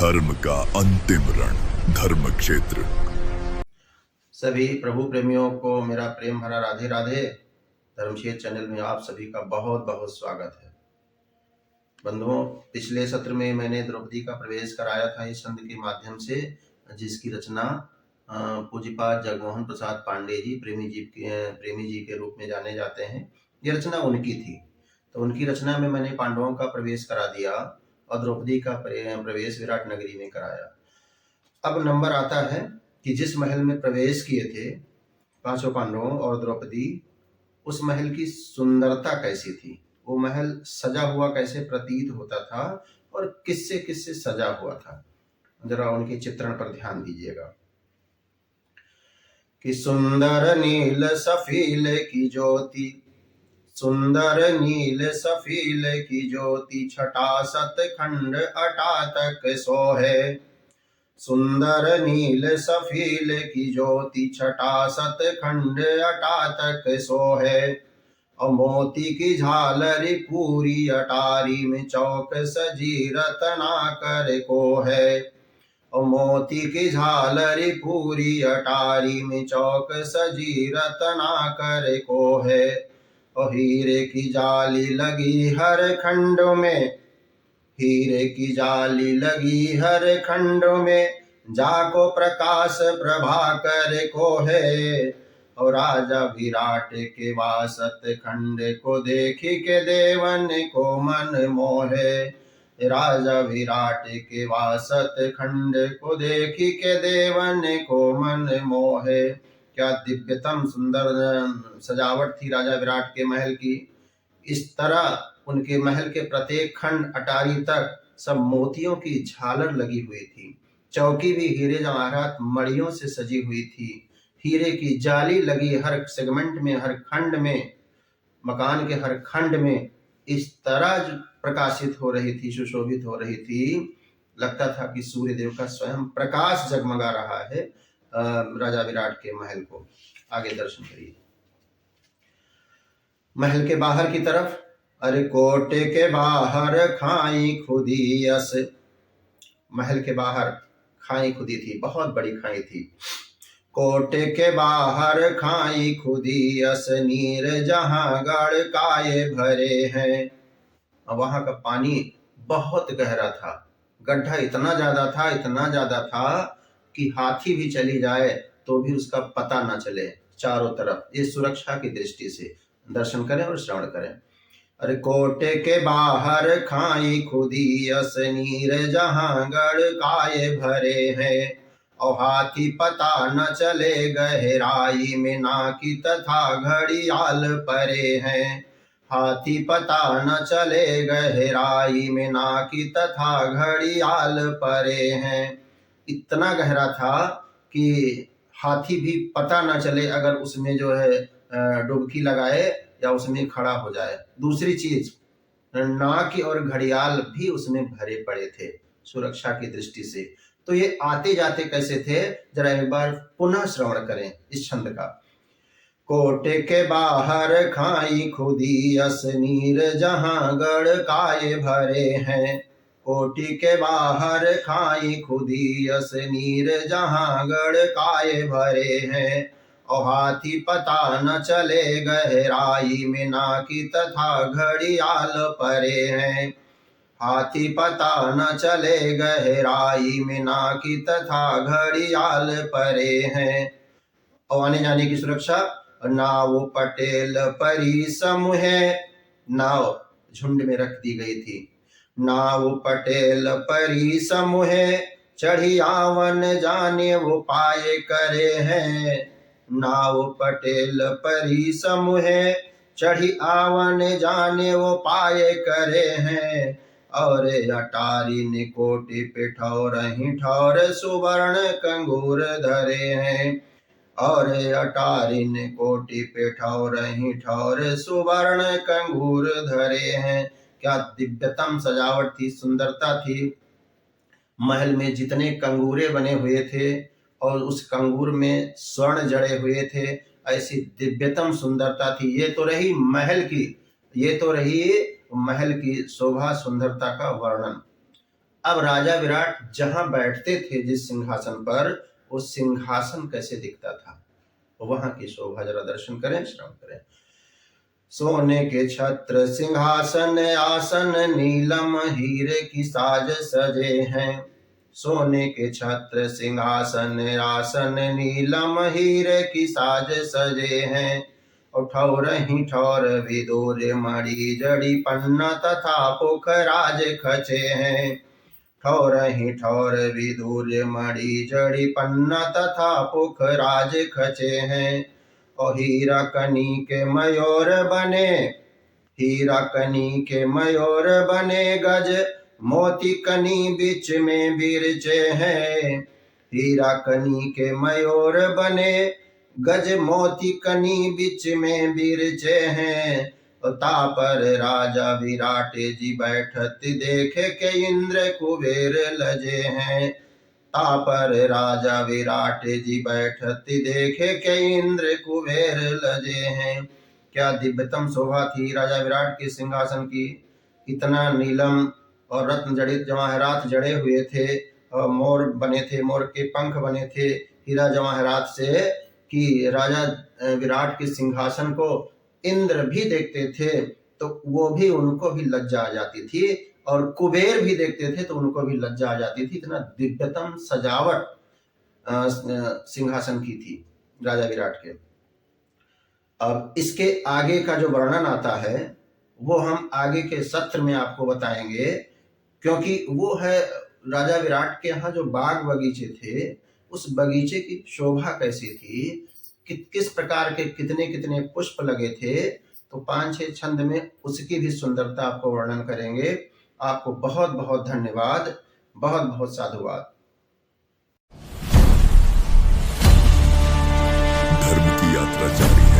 धर्म का अंतिम रण धर्म क्षेत्र। सभी प्रभु प्रेमियों को मेरा प्रेम भरा राधे राधे। धर्मक्षेत्र चैनल में आप सभी का बहुत बहुत स्वागत है। बंधुओं, पिछले सत्र में मैंने द्रौपदी का प्रवेश कराया था इस छंद के माध्यम से, जिसकी रचना पूज्यपाद जगमोहन प्रसाद पांडे जी प्रेमी जी के रूप में जाने जाते हैं। ये रचना उनकी थी, तो उनकी रचना में मैंने पांडवों का प्रवेश करा दिया और द्रौपदी का प्रवेश विराट नगरी में कराया। अब नंबर आता है कि जिस महल में प्रवेश किए थे पांचों पांडवों और द्रौपदी, उस महल की सुंदरता कैसी थी, वो महल सजा हुआ कैसे प्रतीत होता था और किससे किससे सजा हुआ था, जरा उनके चित्रण पर ध्यान दीजिएगा। कि सुंदर नील सफील की ज्योति, सुंदर नील सफील की ज्योति, छटा सतखंड अटातक सोहे। सुंदर नील सफील की ज्योति, छटा सतखंड अटातक सोहे। और मोती की झालरी पूरी अटारी में, चौक सजी रत्नाकर को है। और मोती की झालरी पूरी अटारी में, चौक सजी रत्नाकर को है। और हीरे की जाली लगी हर खंड में, हीरे की जाली लगी हर खंड में, जाको प्रकाश प्रभाकर को है। और राजा विराट के वासत खंड को देखी के देवन को मन मोहे। राजा विराट के वासत खंड को देखी के देवन को मन मोहे। क्या दिव्यतम सुंदर सजावट थी राजा विराट के महल की। इस तरह उनके महल के प्रत्येक खंड अटारी तक सब मोतियों की झालर लगी हुई थी। चौकी भी हीरे जवाहरात मणियों से सजी हुई थी। हीरे की जाली लगी हर सेगमेंट में, हर खंड में, मकान के हर खंड में इस तरह प्रकाशित हो रही थी, सुशोभित हो रही थी, लगता था कि सूर्यदेव का स्वयं प्रकाश जगमगा रहा है राजा विराट के महल को। आगे दर्शन करिए। महल के बाहर की तरफ, अरे कोटे के बाहर खाई खुदी यस। महल के बाहर खाई खुदी थी, बहुत बड़ी खाई थी। कोटे के बाहर खाई खुदी यस, नीर जहां गढ़ काये भरे हैं। वहां का पानी बहुत गहरा था, गड्ढा इतना ज्यादा था, इतना ज्यादा था कि हाथी भी चली जाए तो भी उसका पता न चले चारों तरफ। इस सुरक्षा की दृष्टि से दर्शन करें और श्रवण करें। अरे कोटे के बाहर खाई खुदी यस, नीर जहां गढ़ काये भरे हैं। और हाथी पता न चले गहराई में, नाकी तथा घड़ियाल परे हैं। हाथी पता न चले गहराई में, नाकी तथा घड़ियाल परे हैं। इतना गहरा था कि हाथी भी पता न चले अगर उसमें जो है डुबकी लगाए या उसमें खड़ा हो जाए। दूसरी चीज, नाक और घड़ियाल भी उसमें भरे पड़े थे सुरक्षा की दृष्टि से। तो ये आते जाते कैसे थे, जरा एक बार पुनः श्रवण करें इस छंद का। कोटे के बाहर खाई खुदी यस, नीर जहां गढ़ काये भरे हैं। कोटी के बाहर खाई खुदी यस, नीर जहां गढ़ काये भरे हैं। और हाथी पता न चले गहराई में, नाकी तथा घड़ियाल परे हैं। हाथी पता न चले गहराई में, नाकी तथा घड़ियाल परे हैं। और आने जाने की सुरक्षा, नाव पटेल परी समूह, नाव झुंड में रख दी गई थी। नाव पटेल परी समूह, चढ़ी आवन जाने वो पाए करे हैं। नाव पटेल परी समूह, चढ़ी आवन जाने वो पाए करे हैं। और अटारी ने कोटि पे ठौर ही ठौर, सुवर्ण कंगूर धरे हैं। और अटारी ने कोटि पे ठौर ही ठौर, सुवर्ण कंगूर धरे हैं। क्या दिव्यतम सजावट थी, सुंदरता थी। महल में जितने कंगूरे बने हुए थे और उस कंगूर में स्वर्ण जड़े हुए थे, ऐसी दिव्यतम सुंदरता थी। ये तो रही महल की, ये तो रही महल की शोभा सुंदरता का वर्णन। अब राजा विराट जहां बैठते थे जिस सिंहासन पर, वो सिंहासन कैसे दिखता था, वहां की शोभा जरा दर्शन करें, श्रवण करें। सोने के छत्र सिंहासन आसन नीलम हीरे की साज सजे हैं। सोने के छत्र सिंहासन आसन नीलम हीरे की साज सजे हैं। और ठौर ही ठौर विदुर मणि जड़ी पन्ना तथा पोखराज खचे हैं। ठौर ही ठौर विदुर मणि जड़ी पन्ना तथा पोखराज खचे हैं। और हीरा कनी के मयूर बने, हीरा कनी के मयूर बने गज मोती कनी बीच में बिरचे हैं। हीरा कनी के मयूर बने गज मोती कनी बीच में बिरचे हैं। तापर राजा विराट जी बैठत देखे के इंद्र कुबेर लजे हैं। तापर राजा विराट जी बैठत देखे के इंद्र कुबेर लजे हैं। क्या दिव्यतम शोभा थी राजा विराट के सिंहासन की। इतना नीलम और रत्न जड़ित जवाहरात जड़े हुए थे, और मोर बने थे, मोर के पंख बने थे हीरा जवाहरात से, कि राजा विराट के सिंहासन को इंद्र भी देखते थे तो वो भी, उनको भी लज्जा आ जाती थी, और कुबेर भी देखते थे तो उनको भी लज्जा आ जाती थी। इतना दिव्यतम सजावट सिंहासन की थी राजा विराट के। अब इसके आगे का जो वर्णन आता है वो हम आगे के सत्र में आपको बताएंगे, क्योंकि वो है राजा विराट के यहाँ जो बाग बगीचे थे, उस बगीचे की शोभा कैसी थी, किस प्रकार के कितने कितने पुष्प लगे थे। तो 5-6 छंद में उसकी भी सुंदरता आपको वर्णन करेंगे। आपको बहुत बहुत धन्यवाद, बहुत बहुत साधुवाद। धर्म की यात्रा जारी है।